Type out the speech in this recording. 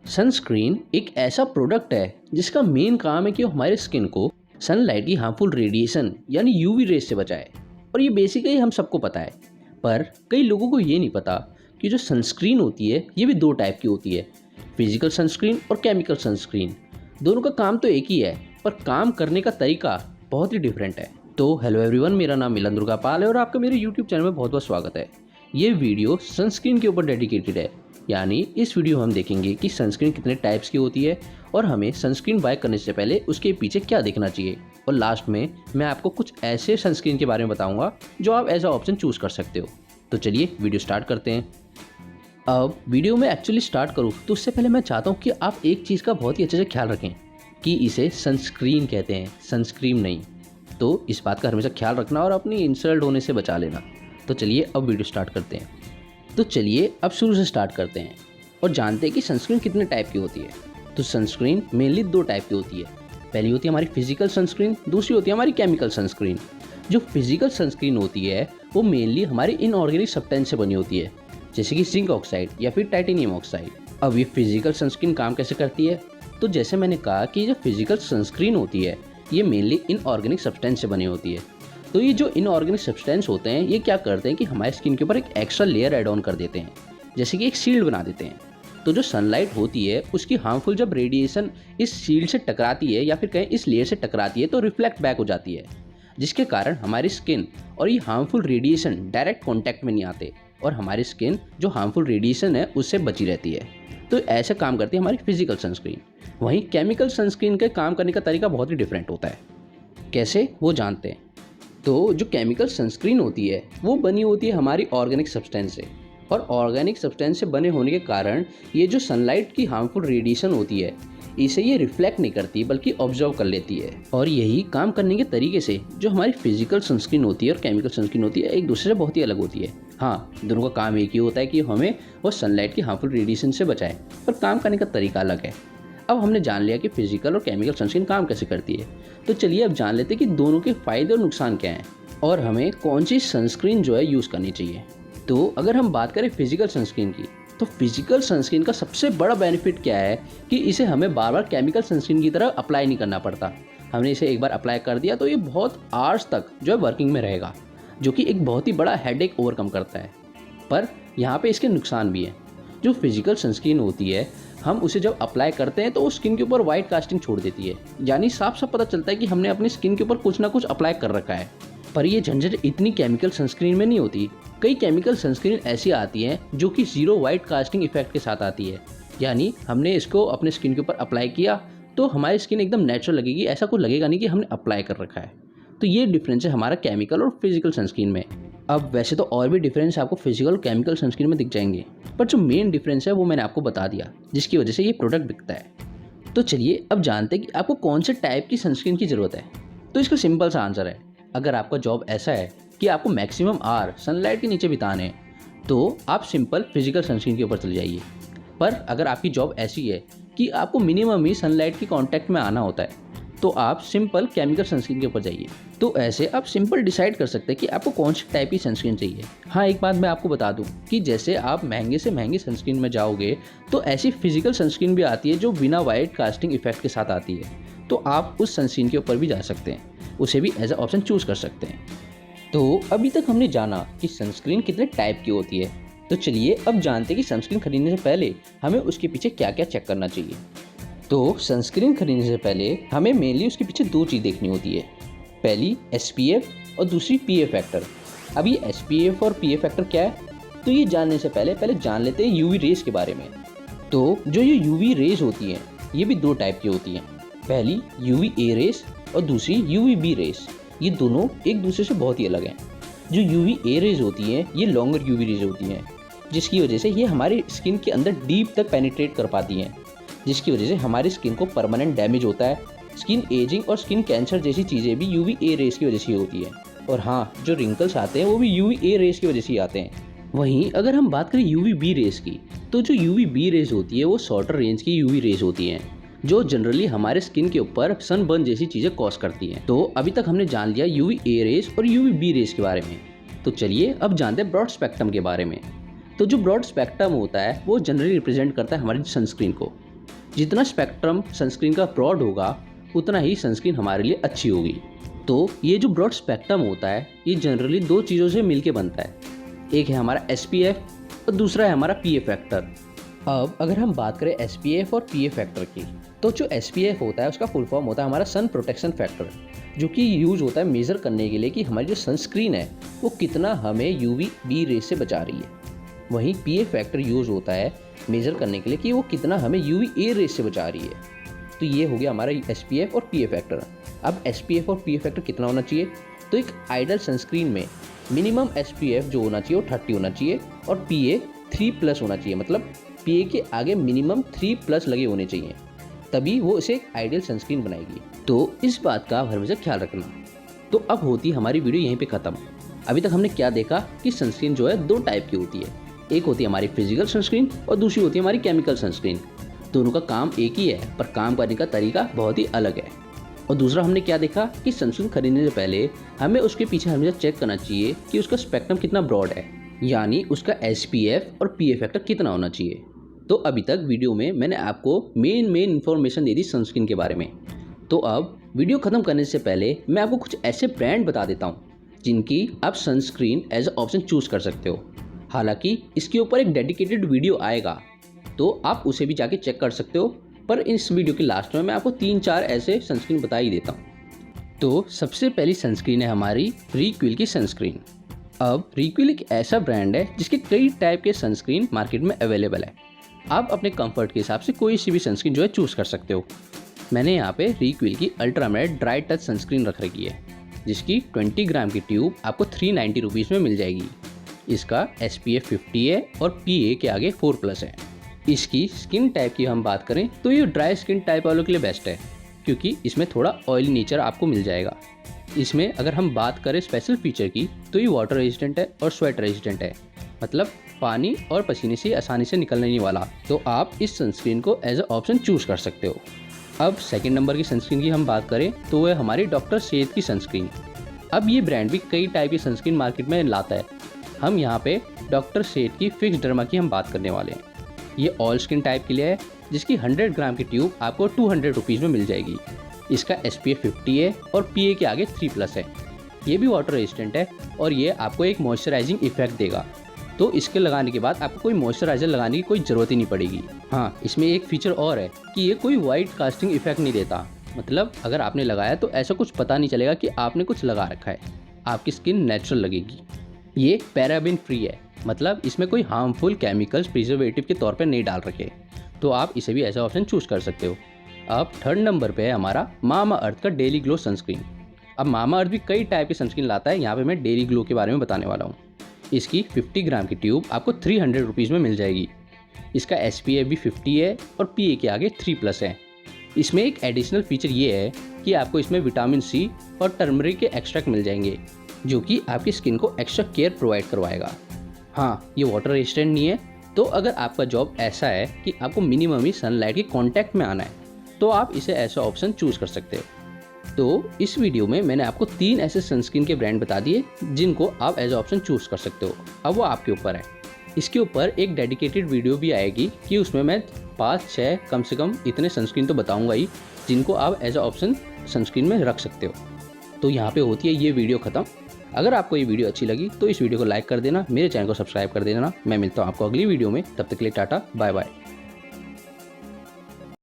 Sunscreen एक ऐसा product है जिसका मेन काम है कि वो हमारे स्किन को सनलाइट की हार्मफुल रेडिएशन यानी यूवी रेस से बचाए। और ये बेसिकली हम सबको पता है, पर कई लोगों को ये नहीं पता कि जो सनस्क्रीन होती है ये भी दो टाइप की होती है, फिजिकल सनस्क्रीन और केमिकल सनस्क्रीन। दोनों का काम तो एक ही है, पर काम करने का तरीका बहुत ही डिफरेंट है। तो हेलो एवरीवन, मेरा नाम मिलन दुर्गापाल है और आपका मेरे यूट्यूब चैनल में बहुत बहुत स्वागत है। ये वीडियो सनस्क्रीन के ऊपर डेडिकेटेड है, यानी इस वीडियो में हम देखेंगे कि सनस्क्रीन कितने टाइप्स की होती है और हमें सनस्क्रीन बाय करने से पहले उसके पीछे क्या देखना चाहिए। और लास्ट में मैं आपको कुछ ऐसे सनस्क्रीन के बारे में बताऊंगा जो आप एज अ ऑप्शन चूज़ कर सकते हो। तो चलिए वीडियो स्टार्ट करते हैं। अब वीडियो में एक्चुअली स्टार्ट करूँ तो उससे पहले मैं चाहता हूँ कि आप एक चीज़ का बहुत ही अच्छे से ख्याल रखें कि इसे सनस्क्रीन कहते हैं, सनस्क्रीन नहीं। तो इस बात का हमेशा ख्याल रखना और अपनी इंसल्ट होने से बचा लेना। तो चलिए अब वीडियो स्टार्ट करते हैं। तो चलिए अब शुरू से स्टार्ट करते हैं और जानते हैं कि सनस्क्रीन कितने टाइप की होती है। तो सनस्क्रीन मेनली दो टाइप की होती है। पहली होती है हमारी फिजिकल सनस्क्रीन, दूसरी होती है हमारी केमिकल सनस्क्रीन। जो फिजिकल सनस्क्रीन होती है वो मेनली हमारी इनऑर्गेनिक सब्सटेंस से बनी होती है, जैसे कि जिंक ऑक्साइड या फिर टाइटेनियम ऑक्साइड। अब ये फिजिकल सनस्क्रीन काम कैसे करती है? तो जैसे मैंने कहा कि जो फिजिकल सनस्क्रीन होती है ये मेनली इनऑर्गेनिक सब्सटेंस से बनी होती है। तो ये जो इनऑर्गेनिक सब्सटेंस होते हैं ये क्या करते हैं कि हमारे स्किन के ऊपर एक एक्स्ट्रा लेयर ऐड ऑन कर देते हैं, जैसे कि एक शील्ड बना देते हैं। तो जो सनलाइट होती है उसकी हार्मफुल जब रेडिएशन इस शील्ड से टकराती है या फिर कहें इस लेयर से टकराती है तो रिफ्लेक्ट बैक हो जाती है, जिसके कारण हमारी स्किन और ये हार्मफुल रेडिएशन डायरेक्ट कॉन्टैक्ट में नहीं आते और हमारी स्किन जो हार्मफुल रेडिएशन है उससे बची रहती है। तो ऐसे काम करती है हमारी फिजिकल सनस्क्रीन। वहीं केमिकल सनस्क्रीन के काम करने का तरीका बहुत ही डिफरेंट होता है। कैसे, वो जानते हैं। तो जो केमिकल सनस्क्रीन होती है वो बनी होती है हमारी ऑर्गेनिक सब्सटेंस से, और ऑर्गेनिक सब्सटेंस से बने होने के कारण ये जो सनलाइट की हार्मफुल रेडिएशन होती है इसे ये रिफ्लेक्ट नहीं करती बल्कि ऑब्जर्व कर लेती है। और यही काम करने के तरीके से जो हमारी फिजिकल सनस्क्रीन होती है और केमिकल सनस्क्रीन होती है एक दूसरे से बहुत ही अलग होती है। हाँ, दोनों का काम एक ही होता है कि हमें वो सनलाइट की हार्मफुल रेडिएशन से बचाए, पर काम करने का तरीका अलग है। अब हमने जान लिया कि फिजिकल और केमिकल सनस्क्रीन काम कैसे करती है, तो चलिए अब जान लेते हैं कि दोनों के फ़ायदे और नुकसान क्या हैं और हमें कौन सी सनस्क्रीन जो है यूज़ करनी चाहिए। तो अगर हम बात करें फिजिकल सनस्क्रीन की, तो फिजिकल सनस्क्रीन का सबसे बड़ा बेनिफिट क्या है कि इसे हमें बार बार केमिकल सनस्क्रीन की तरह अप्लाई नहीं करना पड़ता। हमने इसे एक बार अप्लाई कर दिया तो ये बहुत आवर्स तक जो है वर्किंग में रहेगा, जो कि एक बहुत ही बड़ा हेडेक ओवरकम करता है। पर यहाँ पे इसके नुकसान भी हैं। जो फिजिकल सनस्क्रीन होती है हम उसे जब अप्लाई करते हैं तो वो स्किन के ऊपर वाइट कास्टिंग छोड़ देती है, यानी साफ साफ पता चलता है कि हमने अपनी स्किन के ऊपर कुछ ना कुछ अप्लाई कर रखा है। पर ये झंझट इतनी केमिकल सनस्क्रीन में नहीं होती। कई केमिकल सनस्क्रीन ऐसी आती हैं जो कि ज़ीरो वाइट कास्टिंग इफेक्ट के साथ आती है, यानी हमने इसको अपने स्किन के ऊपर अप्लाई किया तो हमारी स्किन एकदम नेचुरल लगेगी, ऐसा कुछ लगेगा नहीं कि हमने अप्लाई कर रखा है। तो ये डिफरेंस है हमारा केमिकल और फिजिकल सनस्क्रीन में। अब वैसे तो और भी डिफरेंस आपको फिजिकल और केमिकल सनस्क्रीन में दिख जाएंगे, पर जो मेन डिफरेंस है वो मैंने आपको बता दिया, जिसकी वजह से ये प्रोडक्ट बिकता है। तो चलिए अब जानते हैं कि आपको कौन से टाइप की सनस्क्रीन की ज़रूरत है। तो इसका सिंपल सा आंसर है, अगर आपका जॉब ऐसा है कि आपको मैक्सिमम आवर सनलाइट के नीचे बिताने हैं तो आप सिंपल फिजिकल सनस्क्रीन के ऊपर चले जाइए। पर अगर आपकी जॉब ऐसी है कि आपको मिनिमम ही सनलाइट की कांटेक्ट में आना होता है तो आप सिंपल केमिकल सनस्क्रीन के ऊपर जाइए। तो ऐसे आप सिंपल डिसाइड कर सकते हैं कि आपको कौन सी टाइप की सनस्क्रीन चाहिए। हाँ, एक बात मैं आपको बता दूं कि जैसे आप महंगे से महंगी सनस्क्रीन में जाओगे तो ऐसी फिजिकल सनस्क्रीन भी आती है जो बिना वाइट कास्टिंग इफेक्ट के साथ आती है, तो आप उस सनस्क्रीन के ऊपर भी जा सकते हैं, उसे भी एज अ ऑप्शन चूज़ कर सकते हैं। तो अभी तक हमने जाना कि सनस्क्रीन कितने टाइप की होती है। तो चलिए अब जानते हैं कि सनस्क्रीन खरीदने से पहले हमें उसके पीछे क्या क्या चेक करना चाहिए। तो सनस्क्रीन खरीदने से पहले हमें मेनली उसके पीछे दो चीज़ देखनी होती है, पहली SPF और दूसरी PA फैक्टर। अब ये SPF और PA फैक्टर क्या है, तो ये जानने से पहले जान लेते हैं UV रेस के बारे में। तो जो ये UV रेस होती हैं ये भी दो टाइप की होती हैं, पहली UVA रेस और दूसरी UVB रेस। ये दोनों एक दूसरे से बहुत ही अलग हैं। जो UVA रेज होती हैं ये लॉन्गर UV रेज होती हैं, जिसकी वजह से ये हमारी स्किन के अंदर डीप तक पेनिट्रेट कर पाती हैं, जिसकी वजह से हमारी स्किन को परमानेंट डैमेज होता है। स्किन एजिंग और स्किन कैंसर जैसी चीज़ें भी UVA रेस की वजह से होती है। और हाँ, जो रिंकल्स आते हैं वो भी UVA रेस की वजह से आते हैं। वहीं अगर हम बात करें UVB रेस की, तो जो UVB रेस होती है वो शॉर्टर रेंज की UV रेस होती हैं, जो जनरली हमारे स्किन के ऊपर सनबर्न जैसी चीज़ें कॉज करती हैं। तो अभी तक हमने जान लिया UVA रेस और UVB रेस के बारे में। तो चलिए अब जानते हैं ब्रॉड स्पेक्ट्रम के बारे में। तो जो ब्रॉड स्पेक्ट्रम होता है वो जनरली रिप्रेजेंट करता है हमारी सनस्क्रीन को, जितना स्पेक्ट्रम सनस्क्रीन का ब्रॉड होगा उतना ही सनस्क्रीन हमारे लिए अच्छी होगी। तो ये जो ब्रॉड स्पेक्ट्रम होता है ये जनरली दो चीज़ों से मिलके बनता है, एक है हमारा SPF और दूसरा है हमारा PA फैक्टर। अब अगर हम बात करें SPF और PA फैक्टर की, तो जो SPF होता है उसका फुल फॉर्म होता है हमारा सन प्रोटेक्शन फैक्टर, जो कि यूज़ होता है मेज़र करने के लिए कि हमारी जो सनस्क्रीन है वो कितना हमें UVB रेस से बचा रही है। वहीं PA फैक्टर यूज़ होता है मेज़र करने के लिए कि वो कितना हमें UVA रेस से बचा रही है। तो ये हो गया हमारा SPF और PA फैक्टर। अब SPF और PA फैक्टर कितना होना चाहिए, तो एक आइडल सनस्क्रीन में मिनिमम SPF जो होना चाहिए वो 30 होना चाहिए और PA 3+ होना चाहिए, मतलब PA के आगे मिनिमम 3+ लगे होने चाहिए, तभी वो इसे एक आइडियल सनस्क्रीन बनाएगी। तो इस बात का आप हमेशा ख्याल रखना। तो अब होती हमारी वीडियो यहीं पे ख़त्म। अभी तक हमने क्या देखा कि सनस्क्रीन जो है दो टाइप की होती है, एक होती है हमारी फिजिकल सनस्क्रीन और दूसरी होती है हमारी केमिकल सनस्क्रीन। दोनों का काम एक ही है पर काम करने का तरीका बहुत ही अलग है। और दूसरा हमने क्या देखा कि सनस्क्रीन खरीदने से पहले हमें उसके पीछे हमेशा चेक करना चाहिए कि उसका स्पेक्ट्रम कितना ब्रॉड है, यानी उसका SPF और PA फैक्टर कितना होना चाहिए। तो अभी तक वीडियो में मैंने आपको मेन इन्फॉर्मेशन दे दी सनस्क्रीन के बारे में। तो अब वीडियो ख़त्म करने से पहले मैं आपको कुछ ऐसे ब्रांड बता देता हूँ जिनकी आप सनस्क्रीन एज ऑप्शन चूज़ कर सकते हो। हालांकि इसके ऊपर एक डेडिकेटेड वीडियो आएगा तो आप उसे भी जाके चेक कर सकते हो, पर इस वीडियो के लास्ट में मैं आपको 3-4 ऐसे सनस्क्रीन बता ही देता हूँ। तो सबसे पहली सनस्क्रीन है हमारी रिक्विल की सनस्क्रीन। अब रिक्विल एक ऐसा ब्रांड है जिसके कई टाइप के सनस्क्रीन मार्केट में अवेलेबल है। आप अपने कंफर्ट के हिसाब से कोई सी भी सनस्क्रीन जो है चूज़ कर सकते हो। मैंने यहाँ पे रिक्विल की अल्ट्रामेट ड्राई टच सनस्क्रीन रख रखी है, जिसकी 20 ग्राम की ट्यूब आपको 390 रुपीज़ में मिल जाएगी। इसका SPF 50 है और PA के आगे 4+ है। इसकी स्किन टाइप की हम बात करें तो ये ड्राई स्किन टाइप वालों के लिए बेस्ट है, क्योंकि इसमें थोड़ा ऑयली नेचर आपको मिल जाएगा। इसमें अगर हम बात करें स्पेशल फीचर की तो ये वाटर रेजिस्टेंट है और स्वेट रेजिस्टेंट है, मतलब पानी और पसीने से आसानी से निकलने नहीं वाला। तो आप इस सनस्क्रीन को एज अ ऑप्शन चूज़ कर सकते हो। अब सेकंड नंबर की सनस्क्रीन की हम बात करें तो वह हमारी डॉक्टर सेहत की सनस्क्रीन। अब ये ब्रांड भी कई टाइप की सनस्क्रीन मार्केट में लाता है। हम यहाँ पे डॉक्टर सेहत की फिक्स डर्मा की हम बात करने वाले हैं। ये ऑल स्किन टाइप के लिए है, जिसकी 100 ग्राम की ट्यूब आपको 200 रुपीज़ में मिल जाएगी। इसका SPF 50 है और PA के आगे 3+ है। ये भी वाटर रेजिस्टेंट है और ये आपको एक मॉइस्चराइजिंग इफेक्ट देगा, तो इसके लगाने के बाद आपको कोई मॉइस्चराइजर लगाने की कोई ज़रूरत ही नहीं पड़ेगी। हाँ, इसमें एक फीचर और है कि ये कोई वाइट कास्टिंग इफेक्ट नहीं देता, मतलब अगर आपने लगाया तो ऐसा कुछ पता नहीं चलेगा कि आपने कुछ लगा रखा है, आपकी स्किन नेचुरल लगेगी। ये पैराबेन फ्री है, मतलब इसमें कोई हार्मफुल केमिकल्स प्रिजर्वेटिव के तौर पे नहीं डाल रखे, तो आप इसे भी ऐसा ऑप्शन चूज़ कर सकते हो। अब थर्ड नंबर पे है हमारा मामा अर्थ का डेली ग्लो सनस्क्रीन। अब मामा अर्थ भी कई टाइप की सनस्क्रीन लाता है, यहाँ पे मैं डेली ग्लो के बारे में बताने वाला हूँ। इसकी 50 ग्राम की ट्यूब आपको 300 रुपीज़ में मिल जाएगी। इसका SPF भी 50 है और PA के आगे 3+ है। इसमें एक एडिशनल फीचर ये है कि आपको इसमें विटामिन C और टर्मरिक के एक्सट्रैक्ट मिल जाएंगे, जो कि आपकी स्किन को एक्स्ट्रा केयर प्रोवाइड करवाएगा। हाँ, ये वाटर रेजिस्टेंट नहीं है, तो अगर आपका जॉब ऐसा है कि आपको मिनिमम ही सनलाइट के कांटेक्ट में आना है तो आप इसे ऐसा ऑप्शन चूज़ कर सकते हो। तो इस वीडियो में मैंने आपको 3 ऐसे सनस्क्रीन के ब्रांड बता दिए जिनको आप एज ऑप्शन चूज़ कर सकते हो। अब वो आपके ऊपर है। इसके ऊपर एक डेडिकेटेड वीडियो भी आएगी कि उसमें मैं 5-6 कम से कम इतने सनस्क्रीन तो बताऊंगा ही जिनको आप एज ऑप्शन सनस्क्रीन में रख सकते हो। तो यहाँ पे होती है ये वीडियो ख़त्म। अगर आपको ये वीडियो अच्छी लगी तो इस वीडियो को लाइक कर देना, मेरे चैनल को सब्सक्राइब कर देना। मैं मिलता हूँ आपको अगली वीडियो में, तब तक के लिए टाटा बाय बाय।